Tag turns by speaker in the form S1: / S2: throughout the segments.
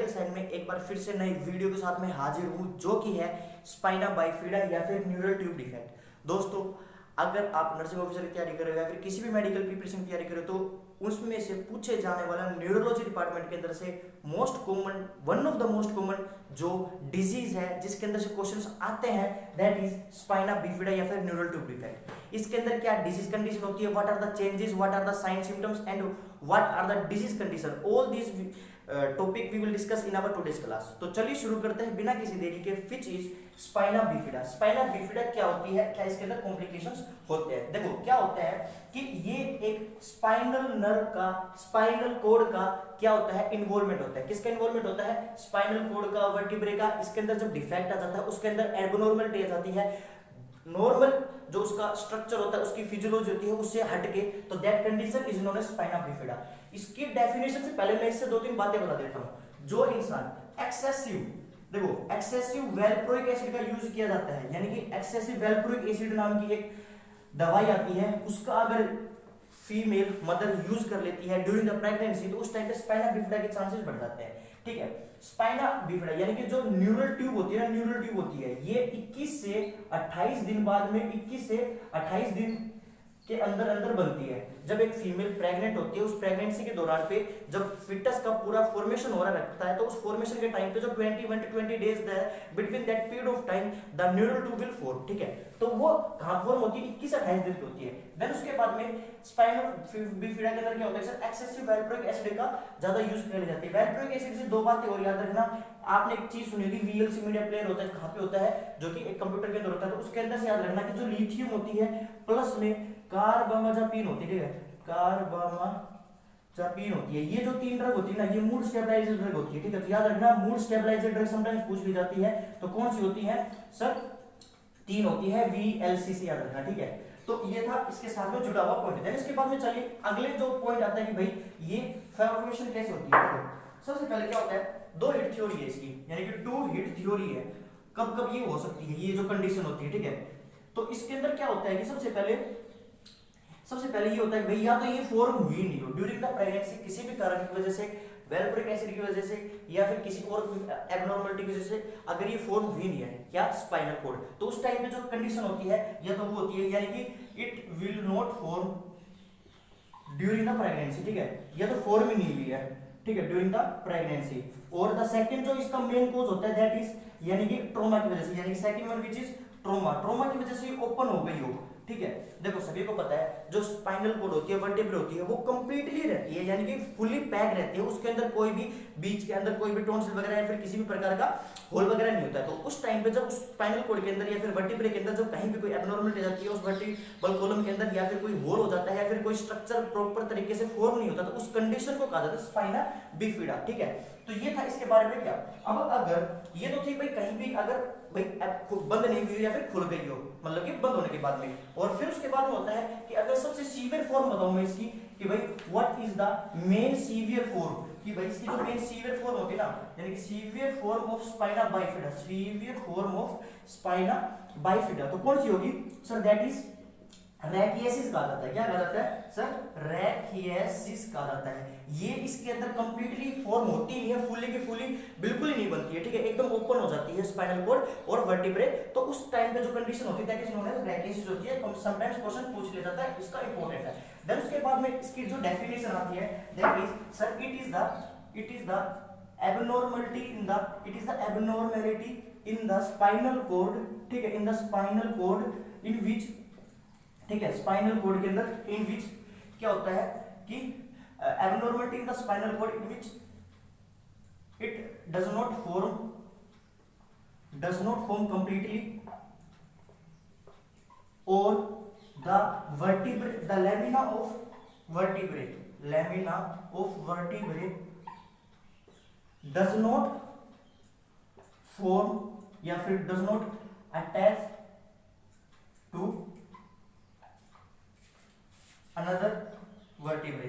S1: Medical side में एक बार फिर से नई वीडियो के साथ में हाजिर हूँ, जो कि है स्पाइना बाइफिडा या फिर न्यूरल ट्यूब डिफेक्ट। दोस्तों, अगर आप नर्सिंग ऑफिसर की तैयारी कर रहे हो या फिर किसी भी मेडिकल प्रिपरेशन की तैयारी कर रहे हो, तो उसमें से पूछे जाने वाला न्यूरोलॉजी डिपार्टमेंट के अंदर से most common, one of the most common जो डिजीज है जिसके अंदर से क्वेश्चंस आते हैं, दैट इज स्पाइना बिफिडा या फिर न्यूरल ट्यूब डिफेक्ट। इसके अंदर क्या डिजीज कंडीशन होती है, what are the changes, what are the sign symptoms and what are the disease condition, all this topic we will discuss in our today's class. तो चलिए शुरू करते हैं बिना किसी देरी के। Which is spina bifida. Spina bifida क्या होती है, क्या इसके अंदर कॉम्प्लिकेशंस होते हैं? देखो क्या होता है कि ये एक स्पाइनल नर्व का, स्पाइनल कोड का क्या होता है, इन्वॉल्वमेंट होता है। किसका इन्वॉल्वमेंट होता है? स्पाइनल कोड का, वर्टिब्रे का। इसके अंदर जब डिफेक्ट आ जाता है, उसके अंदर एबनॉर्मलिटी आ जाती है, नॉर्मल जो उसका स्ट्रक्चर होता है, उसकी फिजियोलॉजी होती है, उससे हटके, तो that condition is known as spina bifida. इसकी डेफिनेशन से पहले मैं इससे दो तीन बातें बता देता हूं। जो इंसान एक्सेसिव, देखो एक्सेसिव वेलप्रोइक एसिड का यूज किया जाता है, यानी कि एक्सेसिव वेलप्रोइक एसिड नाम की एक दवाई आती है, उसका अगर फीमेल मदर यूज कर लेती है ड्यूरिंग द प्रेगनेंसी, तो उस टाइम पे स्पाइना बिफिडा के चांसेस बढ़ जाते हैं। ठीक है, स्पाइना बिफिडा यानी कि जो न्यूरल ट्यूब होती है ना, न्यूरल ट्यूब होती है, ये 21 से 28 दिन बाद में, 21 से 28 दिन के अंदर अंदर बनती है। जब एक फीमेल प्रेग्नेंट होती है, उस प्रेगनेंसी के दौरान पे जब फिटस का पूरा फॉर्मेशन हो रहा रहता है, तो उस फॉर्मेशन के टाइम पे जो 21 to 20 days between that period of time the neural tube will form. ठीक है, तो वो कहां फॉर्म होती है? 21 से 28 दिन की होती है। देन उसके बाद में स्पाइनल बिफिडा के अंदर क्या होता है सर, एक्सेसिव वेलप्रोइक एसिड का ज्यादा यूज कर जाती है। वेलप्रोइक एसिड से दो बातें और याद रखना। आपने एक चीज सुनी होगी, वीएलसी मीडिया प्लेयर होता है, कहां पे होता है? जो कि एक कंप्यूटर के अंदर होता है, तो उसके अंदर से याद रखना कि जो लिथियम होती है प्लस में कार्बामाजापिन होती है। ठीक है, कार्बामाजापिन होती है। ये जो तीन ड्रग होती है ना, ये मूड स्टेबलाइजर ड्रग होती है। ठीक है, तो याद रखना मूड स्टेबलाइजर ड्रग समटाइम्स पूछ ली जाती है, तो कौन सी होती है सर? तीन होती है, वीएलसी से याद रखना। ठीक है, तो ये था इसके साथ में जुड़ा हुआ पॉइंट। देन इसके बाद में चलिए अगले जो पॉइंट आता है कि भाई ये फॉर्मेशन कैसे होती है। तो सबसे पहले क्या होता है, दो हिट थ्योरी है इसकी, यानी कि टू हिट थ्योरी है। कब कब ये हो सकती है, ये जो कंडीशन होती है। ठीक है, तो इसके अंदर क्या होता है कि सबसे पहले ये होता है कि भाई या तो ये फॉर्म हुई नहीं हो ड्यूरिंग द प्रेगनेंसी, किसी भी कारण की वजह से, वेलप्रोइक एसिड की वजह से या फिर किसी और एब्नॉर्मलिटी की वजह से, अगर ये फॉर्म हुई नहीं है क्या, स्पाइनल कोड, तो उस टाइम पे जो कंडीशन होती है या तो वो होती है, यानी कि it will not form during the pregnancy. ठीक है, या तो फॉर्म ही नहीं हुई है, ठीक है, ड्यूरिंग द प्रेगनेंसी। और द सेकंड जो इसका मेन कॉज होता है, दैट इज यानी कि ट्रॉमा की वजह से, यानी कि second one which is trauma की वजह से ओपन हो गई हो। ठीक है, देखो सभी को पता है जो स्पाइनल कोड होती है, वर्टिब्रे होती है, वो कंप्लीटली रहती है, यानी कि फुली पैक रहती है, उसके अंदर कोई भी बीच के अंदर कोई भी टॉन्सिल वगैरह या फिर किसी भी प्रकार का होल वगैरह नहीं होता है। तो उस टाइम पे जब उस स्पाइनल कोड के अंदर या फिर वर्टिब्रे के अंदर जब कहीं भी कोई एब्नॉर्मलिटी जाती है, उस वर्टिब्रल कॉलम के अंदर या फिर कोई होल हो जाता है या फिर कोई स्ट्रक्चर प्रॉपर तरीके से फॉर्म नहीं होता, तो उस कंडीशन को कहा जाता है स्पाइना बिफिडा। ठीक है, तो ये था इसके बारे में क्या। अब अगर ये तो ठीक भाई, कहीं भी अगर भाई बंद नहीं हुई या फिर खुल गई हो, मतलब कि बंद होने के बाद में, और फिर उसके बाद में होता है कि अगर सबसे सीवियर फॉर्म बताऊं मैं इसकी कि भाई what is the main severe form, कि भाई इसकी जो मेन सीवियर फॉर्म होती है ना, यानी कि severe form of spina bifida, severe form of spina bifida, तो कौन सी होगी सर? दैट इज रैकियसिस कहा जाता है। क्या कहा जाता है सर? रैकियसिस कहा जाता है। ये इसके अंदर कंप्लीटली फॉर्म होती नहीं है, फुली की फुली बिल्कुल ही नहीं बनती है। ठीक है, एकदम ओपन हो जाती है स्पाइनल कोड और वर्टिब्रे, तो उस टाइम पे जो कंडीशन होती है दैट इज नोन एज रैकियसिस होती है। समटाइम्स क्वेश्चन पूछ लिया जाता है, इसका इंपॉर्टेंट है। देन उसके बाद में इसकी जो डेफिनेशन आती है, that is sir it is the abnormality in the spinal cord। ठीक है, in the spinal cord in which, ठीक है, स्पाइनल कोड के अंदर इन विच क्या होता है कि abnormality in the spinal cord in which it does not form completely, और the vertebrae, the lamina of vertebrae does not form या फिर does not attach to another vertebrae.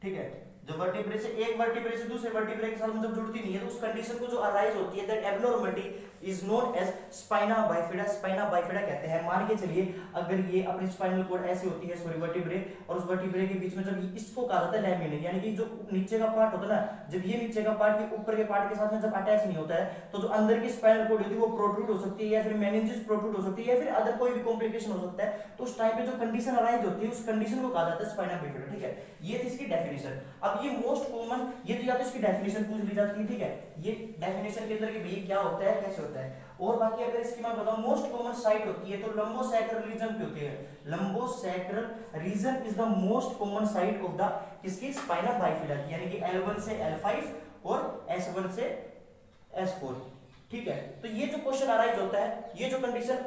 S1: ठीक है, जो वर्टिब्रे से एक वर्टिब्रे से दूसरे वर्टिब्रे के साथ जब जुड़ती नहीं है तो उस कंडीशन को जो अराइज होती है, that abnormality is known as spina bifida. Spina bifida कहते हैं। मान के चलिए अगर ये अपनी स्पाइनल कोड ऐसी होती है, सॉरी वर्टिब्रे, और उस वर्टिब्रे के बीच में जब इसको कहा जाता है लैमिना, यानी कि जो नीचे का पार्ट होता है ना, जब ये नीचे का पार्ट ये ऊपर के पार्ट के साथ में जब अटैच नहीं होता है तो जो अंदर की स्पाइनल कोड होती है वो प्रोट्रूड हो सकती है, या फिर मेनिंजेस प्रोट्रूड हो सकती है, या फिर अदर कोई भी कॉम्प्लिकेशन हो सकता है। तो उस टाइम पे जो कंडीशन अराइज होती है उस कंडीशन को कहा जाता है स्पाइना बाइफिडा, ठीक है। ये थी इसकी डेफिनेशन। अब ये मोस्ट कॉमन, ये तो या तो इसकी डेफिनेशन पूछ ली जाती है, ठीक है, ये डेफिनेशन के अंदर कि भैया क्या होता है, कैसे होता है। और बाकी अगर इसकी मैं बताऊं मोस्ट कॉमन साइट होती है तो लंबोसैक्रल रीजन पे होती है। Lumbosacral region is the most common site of the किसकी, स्पाइना बाइफिडा की, यानी कि L1 से L5 और S1 से S4, ठीक है। तो ये जो क्वेश्चन अराइज होता है, ये जो कंडीशन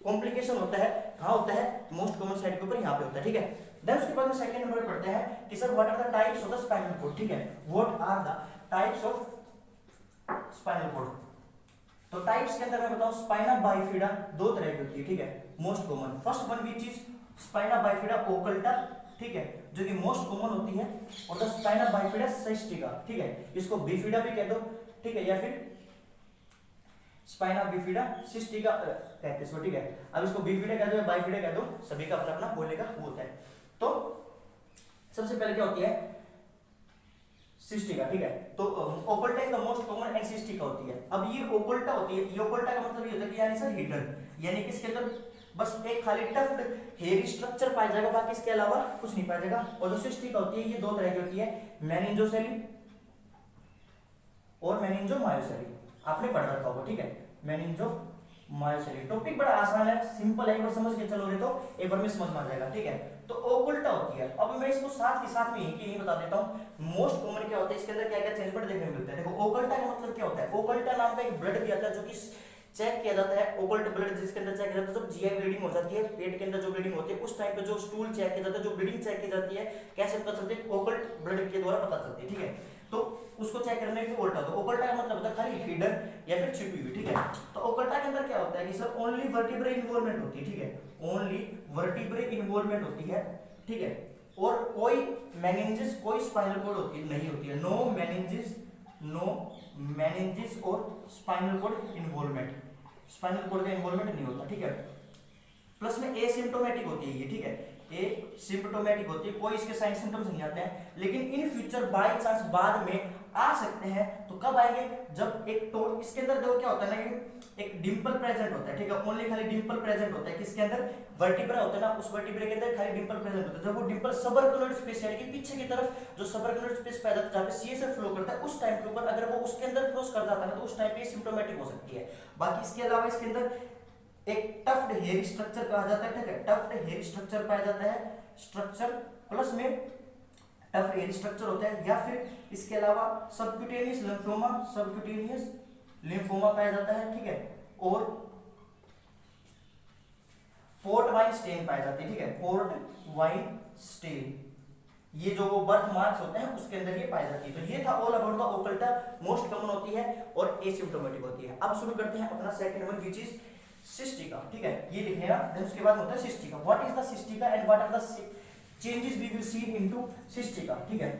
S1: कॉम्प्लिकेशन होता है कहां होता है, मोस्ट कॉमन साइट के ऊपर यहां पे होता है, ठीक है। देन उसके बाद में सेकंड नंबर पढ़ते हैं कि sir what are the types of the spinal cord, ठीक है, what are the types of spinal cord. तो टाइप्स के अंदर मैं बताऊं स्पाइना बाइफिडा दो तरह की होती है, ठीक है, most common. First one which is spina bifida occulta, ठीक है, जो कि मोस्ट कॉमन होती है, और द स्पाइना बाइफिडा सिस्टिका, ठीक है, इसको बिफिडा भी कह दो, ठीक है, या फिर स्पाइना बिफिडा सिस्टिका कहते हैं इसको, ठीक है। अब इसको बिफिडा कह दो या बाइफिडा कह दो, सभी का अपना अपना बोलने का वो होता है। तो सबसे पहले क्या होती है, सिस्टिका, ठीक है। तो occulta is the most common and cystica होती है। अब ये ओकल्टा होती है, ये ओकल्टा का मतलब ये होता है कि यानी सर हिडन, यानी कि इसके अंदर बस एक खाली टफ्ट हेयर स्ट्रक्चर पाया जाएगा, बाकी इसके अलावा कुछ नहीं पाया जाएगा। और जो सिस्टिका होती है ये दो तरह की होती है, मेनिंजोसेली और मेनिंजोमायोसेली, आपने पढ़ रखा होगा, ठीक है, मेनिंजोमायोसेली। टॉपिक बड़ा आसान है, सिंपल है, एक बार समझ के चलोगे तो एक बार में समझ में आ जाएगा, ठीक है। तो ओकल्टा होती है। अब मैं इसको साथ के साथ में यही बता देता हूं मोस्ट कॉमन क्या होता है, इसके अंदर क्या क्या चेंज बट देखने को मिलता है। देखो ओकल्टा का मतलब क्या होता है, ओकल्टा नाम का एक ब्लड भी आता है जो कि चेक किया जाता है, ओकल्ट ब्लड जिसके अंदर चेक किया जाता है जब जीआई ब्लीडिंग हो जाती है, पेट के अंदर जो ब्लीडिंग होती है उस टाइम पे जो स्टूल चेक किया जाता है, जो ब्लीडिंग चेक की जाती है, कैसे पता चलती है, ओकल्ट ब्लड के द्वारा पता चलती है, ठीक है। तो उसको चेक करने के ओकल्टा, तो ओकल्टा का मतलब होता है खाली हिडन या फिर छिपी हुई, ठीक है। तो ओकल्टा के अंदर क्या होता है कि सर ओनली वर्टिब्रे इन्वॉल्वमेंट होती है, ठीक है, ओनली वर्टिब्रे इन्वॉल्वमेंट होती है, ठीक है। और कोई मेनिंजेस, कोई स्पाइनल कोड होती नहीं होती है, नो मेनिंजेस और spinal cord involvement, spinal cord का इन्वॉल्वमेंट नहीं होता, ठीक है। प्लस में एसिम्प्टोमेटिक होती है ये, ठीक है, एसिम्प्टोमेटिक होती है, कोई इसके साइन सिम्टम्स नहीं आते हैं, लेकिन इन फ्यूचर बाय चांस बाद में आ सकते हैं। तो कब आएंगे, जब एक टोन इसके अंदर देखो क्या होता है ना, एक डिंपल प्रेजेंट होता है, ठीक है, ओनली खाली डिंपल प्रेजेंट होता है, किसके अंदर, वर्टिब्रा होता है ना, उस वर्टिब्रे के अंदर खाली डिंपल प्रेजेंट होता है। जब वो डिंपल सबरक्यूलर स्पेस यानी कि पीछे की तरफ जो सबरक्यूलर स्पेस पाया जाता है जहां पे सीएसएफ फ्लो करता है, उस टाइम के ऊपर अगर वो उसके अंदर क्रॉस कर जाता है ना तो उस टाइम पे सिम्प्टोमेटिक हो सकती है। बाकी इसके अलावा इसके अंदर एक टफ्ट हेयर स्ट्रक्चर कहा जाता है, ठीक है, टफ्ट हेयर स्ट्रक्चर पाया जाता है, स्ट्रक्चर प्लस में टफ्ट हेयर स्ट्रक्चर होता है, या फिर इसके अलावा सबक्यूटेनियस लिम्फोमा पाया जाता है, ठीक है, और पोर्ट वाइन स्टेन पाए जाते हैं, ठीक है, पोर्ट वाइन स्टेन, ये जो वो बर्थ मार्क्स होते हैं उसके अंदर ये पाई जाती है। तो ये था all about the occulta, most common होती है और एसिम्प्टोमेटिक होती है। अब शुरू करते हैं अपना second one which is cystica, ठीक है, ये लिख लेना। देन उसके बाद होता है cystica. What is the cystica and what are the changes we will see into cystica, ठीक है।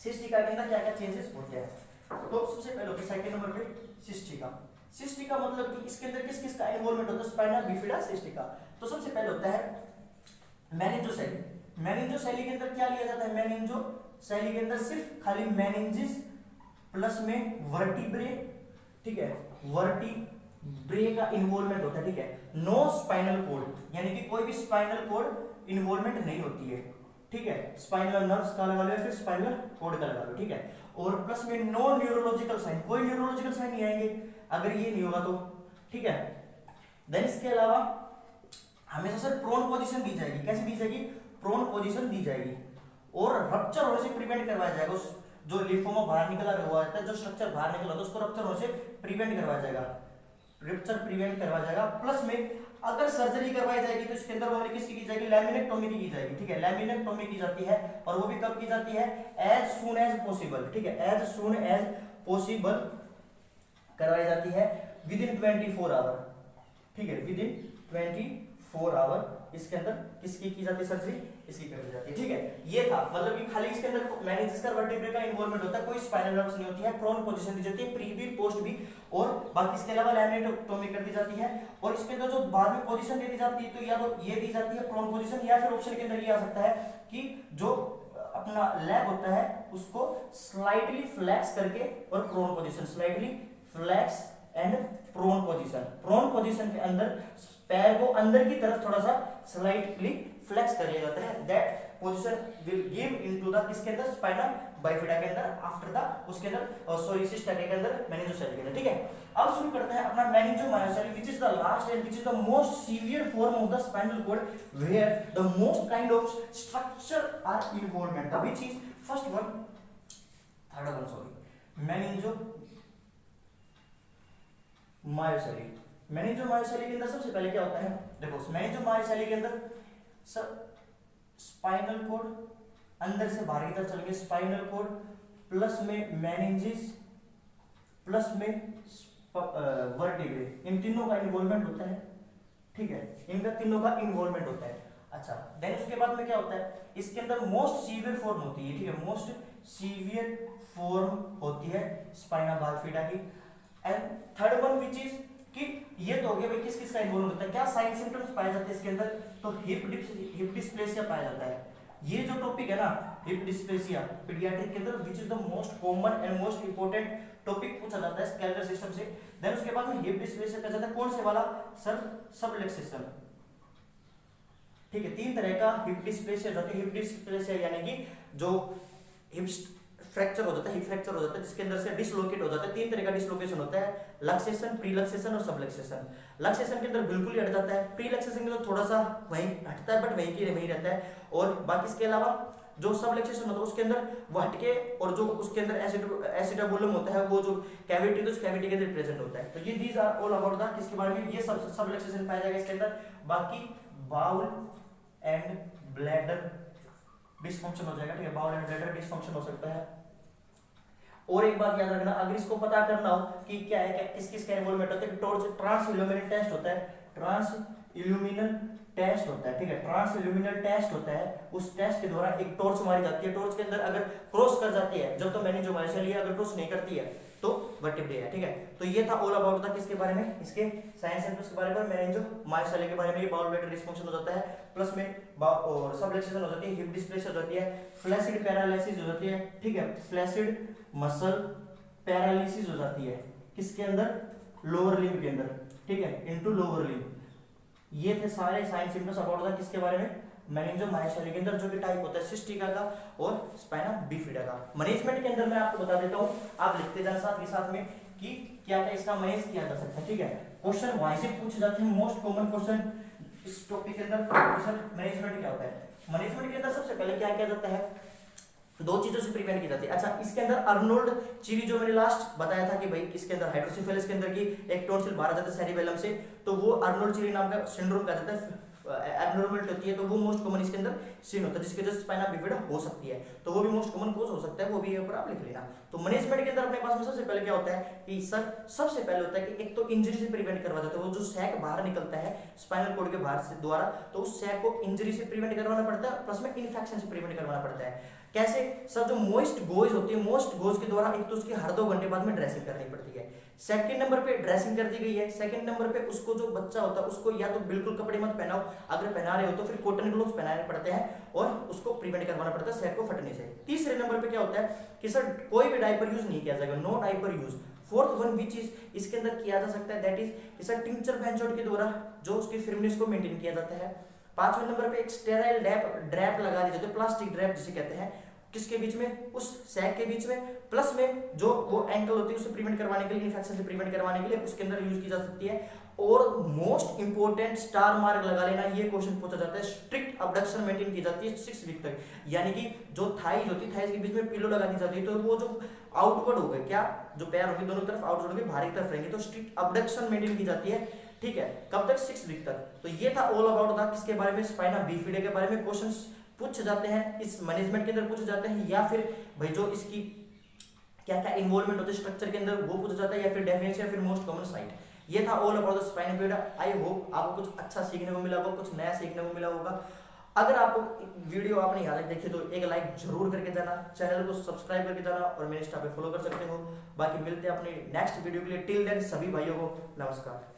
S1: सिस्टिका के अंदर क्या क्या चेंजेस होते हैं, तो सबसे पहले होता है सेकंड नंबर पे सिस्टिका। सिस्टिका मतलब कि इसके अंदर किस किस का इन्वॉल्वमेंट होता है, स्पाइना बिफिडा सिस्टिका। तो सबसे पहले होता है मेनिंजोसेली। मेनिंजोसेली के अंदर क्या लिया जाता है, मेनिंजोसेली के अंदर सिर्फ खाली मेनिंजिस प्लस में वर्टिब्रे, ठीक है, वर्टिब्रे का इन्वॉल्वमेंट होता है, ठीक है, नो स्पाइनल कोड, यानी कि कोई भी स्पाइनल कोड इन्वॉल्वमेंट नहीं होती है, ठीक है, स्पाइनल नर्व्स का लगा लो या फिर स्पाइनल कोड का लगा लो, ठीक है। और प्लस में नो न्यूरोलॉजिकल साइन, कोई न्यूरोलॉजिकल साइन नहीं आएंगे अगर ये नहीं होगा तो, ठीक है। देन इसके अलावा हमेशा सर प्रोन पोजीशन दी जाएगी, कैसे दी जाएगी, प्रोन पोजीशन दी जाएगी, और रप्चर होने से प्रिवेंट करवाया जाएगा, उस जो लिम्फोमा बाहर निकला हुआ है, जो स्ट्रक्चर बाहर निकला तो उसको रप्चर होने से प्रिवेंट करवाया जाएगा, रप्चर प्रिवेंट करवाया जाएगा। प्लस में अगर सर्जरी करवाई जाएगी तो इसके अंदर वो किसकी की जाएगी, लैमिनेक्टोमी की जाएगी, ठीक है, लैमिनेक्टोमी की जाती है, और वो भी कब की जाती है, एज सून एज पॉसिबल, ठीक है, एज सून एज पॉसिबल करवाई जाती है विद इन 24 आवर, ठीक है, विद इन 24 आवर इसके अंदर किसकी की जाती है सर्जरी, इसकी कर दी जाती है। ठीक है, ये था मतलब कि खाली इसके अंदर मेनिंजेस वर्टेब्रे का इन्वॉल्वमेंट होता है, कोई स्पाइनल नर्व्स नहीं होती है, प्रोन पोजीशन दी जाती है, प्री भी पोस्ट भी, और बाकी इसके अलावा लैमिनेटोमी कर दी जाती है। और इसके अंदर जो बाद में पोजीशन दे दी जाती है, तो या तो ये दी जाती है प्रोन पोजीशन, या फिर ऑप्शन के अंदर ये आ सकता है कि जो अपना लेग होता है उसको स्लाइटली फ्लेक्स करके और prone position, slightly flex and prone position, prone position के अंदर पैर को अंदर की तरफ थोड़ा सा स्लाइटली फ्लेक्स कर लिया जाता है। That position will give into the किसके अंदर, स्पाइना बाइफिडा के अंदर, आफ्टर द उसके अंदर सॉरी सिस्टा के अंदर, मेनिंजोसेली के अंदर। ठीक है, अब शुरू करते हैं अपना meningomyelocele, which is the last end which is the most severe form of the spinal cord where the most kind of structure are involvement. The which is first one, third one sorry, meningomyelocele. Meningomyelocele के अंदर सबसे पहले क्या होता है, देखो मेनिंजोमायोसेली के अंदर सब स्पाइनल कॉर्ड अंदर से बाहर की तरफ चलेंगे, स्पाइनल कॉर्ड प्लस में मेनिंजेस प्लस में वर्टिब्रे, इन तीनों का इन्वॉल्वमेंट होता है। ठीक है, इनका तीनों का इन्वॉल्वमेंट होता है। अच्छा, देन उसके बाद में क्या होता है, इसके अंदर मोस्ट सीवियर फॉर्म होती है। ठीक है, मोस्ट सीवियर फॉर्म होती है स्पाइना बाइफिडा की। And third one which is कि ये तो हो गया भाई किस किस का इन्वॉल्वमेंट होता है, क्या साइन सिम्टम्स पाए जाते हैं इसके अंदर, तो हिप डिस्प्लेसिया पाया जाता है। ये जो टॉपिक है ना हिप डिस्प्लेसिया पीडियाट्रिक के अंदर which is the most common and most important topic पूछा जाता है स्केलेटल सिस्टम से। देन उसके बाद में हिप डिस्प्लेसिया कहा जाता है कौन से वाला सर, सबलक्सेशन। ठीक है, तीन तरह का हिप डिस्प्लेसिया होती है। हिप डिस्प्लेसिया यानी कि जो हिप फ्रैक्चर हो जाता है, हिप फ्रैक्चर हो जाता है जिसके अंदर से डिसलोकेट हो जाता है। तीन तरह का डिसलोकेशन होता है, लक्सेशन, प्रीलक्सेशन और सबलक्सेशन। लक्सेशन के अंदर बिल्कुल ही हट जाता है, प्रीलक्सेशन के अंदर थोड़ा सा वहीं हटता है बट वहीं की वहीं रहता है, और बाकी इसके अलावा जो सबलक्सेशन होता है उसके अंदर वो हटके, और जो उसके अंदर एसिटाबुलम होता है वो जो कैविटी तो उस कैविटी के अंदर प्रेजेंट होता है। तो ये these are all about the किसके बारे में, ये सबलक्सेशन पाया जाएगा इसके अंदर। बाकी बाउल एंड ब्लैडर डिसफंक्शन हो जाएगा। ठीक है, बाउल एंड ब्लैडर डिसफंक्शन हो सकता है। और एक बात याद रखना, अगर इसको पता करना हो कि क्या है, क्या किस किस का इन्वॉल्वमेंट होता है, टॉर्च ट्रांस इल्यूमिनल टेस्ट होता है, ट्रांस इल्यूमिनल टेस्ट होता है। ठीक है, ट्रांस इल्यूमिनल टेस्ट होता है, उस टेस्ट के द्वारा एक टॉर्च मारी जाती है, टॉर्च के अंदर अगर क्रॉस कर जाती है जब तो मेनिंजोमायोसेली है, अगर क्रॉस नहीं करती है तो वर्टिब्रे है। ठीक है, तो ये था ऑल अबाउट था किसके बारे में, इसके साइंस सेंटर्स के बारे में, मेनिंजोमायोसेली के बारे में। ये बाउल ब्लैडर डिसफंक्शन हो जाता है, प्लस में और सबलक्सेशन हो जाती है, हिप डिस्प्लेसिया हो जाती है, फ्लैसिड पैरालिसिस हो जाती है। ठीक है, फ्लैसिड मसल पैरालिसिस हो जाती है किसके अंदर, लोअर लिम्ब के अंदर। ठीक है, इनटू लोअर लिम्ब। ये थे सारे साइन सिम्टम्स अबाउट था किसके बारे में, मेनिंजोमायोसेली के अंदर, जो कि टाइप होता है सिस्टिका का और स्पाइना बिफिडा का। मैनेजमेंट के अंदर मैं आपको बता देता हूं, आप लिखते जाना साथ के साथ में कि क्या क्या इसका मैनेज किया जा सकता है। ठीक है, क्वेश्चन वहीं से पूछे जाते हैं, मोस्ट कॉमन क्वेश्चन इस टॉपिक के अंदर। क्वेश्चन मैनेजमेंट क्या होता है, मैनेजमेंट के अंदर सबसे पहले क्या किया जाता है, दो चीजों से प्रिवेंट की जाती है। अच्छा, इसके अंदर अर्नोल्ड चीरी जो मैंने लास्ट बताया था कि भाई इसके अंदर हाइड्रोसिफेलस के अंदर की एक टॉन्सिल बाहर आ जाता है सेरिबेलम से, तो वो अर्नोल्ड चीरी नाम का सिंड्रोम कहा जाता है, एब्नॉर्मलिटी होती है, तो वो मोस्ट कॉमन इसके अंदर सीन होता है, जिसके वजह से स्पाइना बिफिडा हो सकती है, तो वो भी मोस्ट कॉमन कोज हो सकता है, वो भी यहाँ पर आप लिख लेना। तो मैनेजमेंट के अंदर अपने पास में सबसे पहले क्या होता है कि सर सबसे पहले होता है कि एक तो इंजरी से प्रिवेंट करवा जाता है, वो जो सैक बाहर निकलता है स्पाइनल कॉर्ड के बाहर से द्वारा, तो उस सैक को इंजरी से प्रिवेंट करवाना पड़ता है, प्लस में इन्फेक्शन से प्रिवेंट करवाना पड़ता है। कैसे सर, जो मोस्ट गोज होती है, मोस्ट गोज के द्वारा एक तो उसकी हर 2 घंटे बाद में ड्रेसिंग करनी पड़ती है। सेकंड नंबर पे ड्रेसिंग कर दी गई है, सेकंड नंबर पे उसको जो बच्चा होता है उसको या तो बिल्कुल कपड़े मत पहनाओ, अगर पहना रहे हो तो फिर कॉटन ग्लोव्स पहनाने पड़ते हैं और उसको प्रिवेंट करवाना पड़ता है सैक को फटने से। तीसरे नंबर पे क्या होता है कि सर कोई भी डायपर यूज नहीं किया जाएगा, no diaper use. Fourth one which is इसके अंदर किया जा सकता है, दैट इज सर टिंचर बेंचोड के द्वारा जो उसकी फिर्मनेस को मेंटेन किया जाता है। पांचवें नंबर पे एक स्टेराइल ड्रैप लगा दी जाती है, प्लास्टिक ड्रैप जिसे कहते हैं, किसके बीच में, उस सैक के बीच में, प्लस में जो वो एंकल होती है उसे प्रिवेंट करवाने के लिए, इन्फेक्शन से प्रिवेंट करवाने के लिए उसके अंदर यूज की जा सकती है। और मोस्ट इंपोर्टेंट स्टार मार्क लगा लेना, ये क्वेश्चन पूछा जाता है, स्ट्रिक्ट अबडक्शन मेंटेन की जाती है 6 वीक तक, यानी कि जो थाइज होती है थाइज के बीच में पिलो लगा दी जाती है, तो वो जो आउटवर्ड हो गए, क्या जो पैर होंगे दोनों तरफ आउटवर्ड होंगे, बाहर की तरफ रहेंगे, तो स्ट्रिक्ट अबडक्शन मेंटेन की जाती है। ठीक है, कब तक, 6 वीक तक। तो ये था ऑल अबाउट था किसके बारे में, स्पाइना बिफिडा के बारे में। क्वेश्चंस पूछ जाते हैं इस मैनेजमेंट के अंदर पूछे जाते हैं, या फिर भाई जो इसकी क्या क्या इन्वॉल्वमेंट होते हैं स्ट्रक्चर के अंदर वो पूछा जाता है, या फिर डेफिनेशन या फिर मोस्ट कॉमन साइट ये था all about the spinal fluid. I hope आपको कुछ अच्छा सीखने को मिला होगा, कुछ नया सीखने को मिला होगा। अगर आपको वीडियो आपने यहाँ तक देखी तो एक लाइक जरूर करके जाना, चैनल को सब्सक्राइब करके जाना और मेरे इंस्टा पे फॉलो कर सकते हो। बाकी मिलते हैं अपने नेक्स्ट वीडियो के लिए। टिल देन सभी भाइयों को नमस्कार।